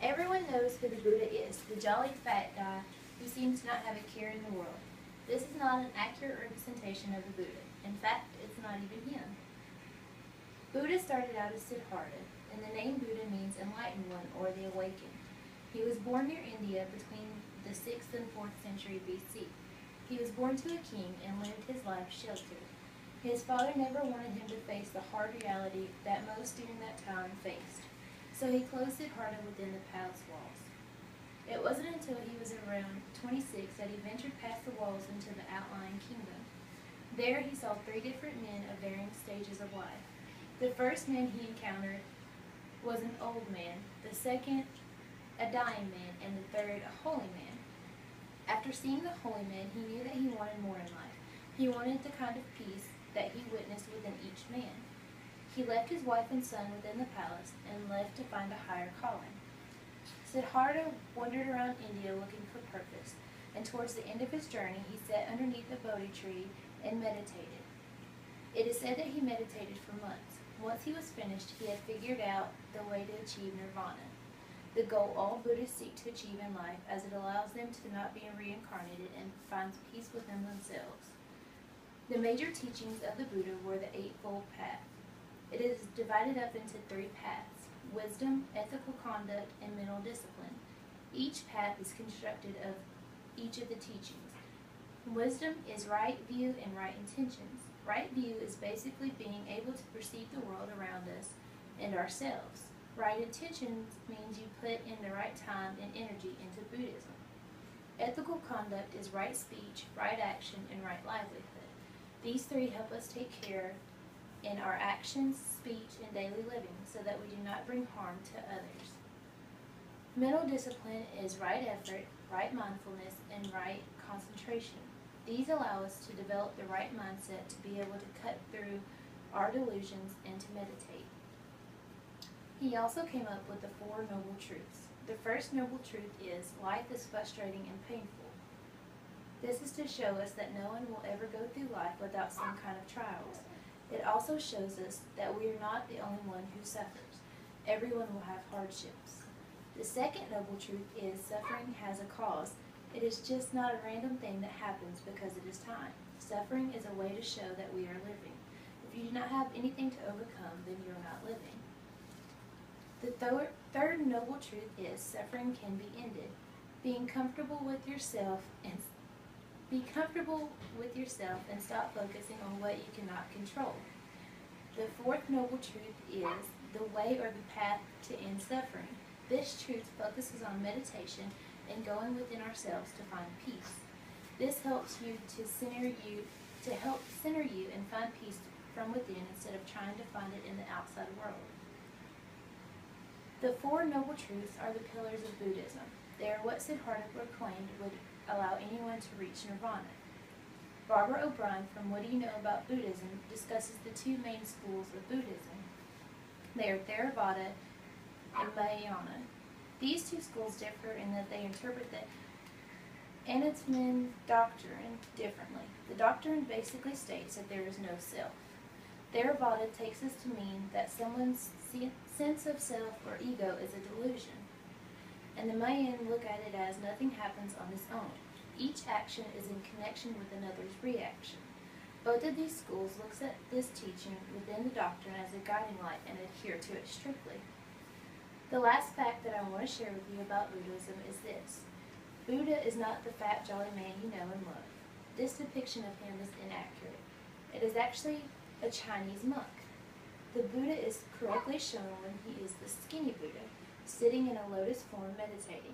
Everyone knows who the Buddha is, the jolly fat guy who seems to not have a care in the world. This is not an accurate representation of the Buddha. In fact, it's not even him. Buddha started out as Siddhartha, and the name Buddha means enlightened one or the awakened. He was born near India between the 6th and 4th century BC. He was born to a king and lived his life sheltered. His father never wanted him to face the hard reality that most during that time faced, so he closed Siddhartha within the palace walls. It wasn't until he was around 26 that he ventured past the walls into the outlying kingdom. There he saw 3 different men of varying stages of life. The first man he encountered was an old man, the second a dying man, and the third a holy man. After seeing the holy man, he knew that he wanted more in life. He wanted the kind of peace that he witnessed within each man. He left his wife and son within the palace and left to find a higher calling. Siddhartha wandered around India looking for purpose, and towards the end of his journey he sat underneath a Bodhi tree and meditated. It is said that he meditated for months. Once he was finished, he had figured out the way to achieve nirvana, the goal all Buddhists seek to achieve in life, as it allows them to not be reincarnated and finds peace within themselves. The major teachings of the Buddha were the Eightfold Path. It is divided up into 3 paths: wisdom, ethical conduct, and mental discipline. Each path is constructed of each of the teachings. Wisdom is right view and right intentions. Right view is basically being able to perceive the world around us and ourselves. Right intentions means you put in the right time and energy into Buddhism. Ethical conduct is right speech, right action, and right livelihood. These 3 help us take care in our actions, speech, and daily living so that we do not bring harm to others. Mental discipline is right effort, right mindfulness, and right concentration. These allow us to develop the right mindset to be able to cut through our delusions and to meditate. He also came up with the 4 noble truths. The first noble truth is, life is frustrating and painful. This is to show us that no one will ever go through life without some kind of trials. It also shows us that we are not the only one who suffers. Everyone will have hardships. The second noble truth is, suffering has a cause. It is just not a random thing that happens because it is time. Suffering is a way to show that we are living. If you do not have anything to overcome, then you are not living. The third noble truth is, suffering can be ended. Being comfortable with yourself and stop focusing on what you cannot control. The fourth noble truth is the way or the path to end suffering. This truth focuses on meditation and going within ourselves to find peace. This helps you to help center you and find peace from within instead of trying to find it in the outside world. The 4 noble truths are the pillars of Buddhism. They are what Siddhartha proclaimed would allow anyone to reach nirvana. Barbara O'Brien from What Do You Know About Buddhism discusses the 2 main schools of Buddhism. They are Theravada and Mahayana. These 2 schools differ in that they interpret the Anatman doctrine differently. The doctrine basically states that there is no self. Theravada takes this to mean that someone's sense of self or ego is a delusion, and the Mayan look at it as nothing happens on its own. Each action is in connection with another's reaction. Both of these schools looks at this teaching within the doctrine as a guiding light and adhere to it strictly. The last fact that I want to share with you about Buddhism is this. Buddha is not the fat, jolly man you know and love. This depiction of him is inaccurate. It is actually a Chinese monk. The Buddha is correctly shown when he is the skinny Buddha, sitting in a lotus form meditating.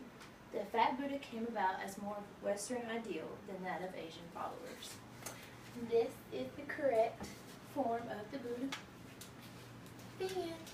The fat Buddha came about as more of a Western ideal than that of Asian followers. This is the correct form of the Buddha. The end.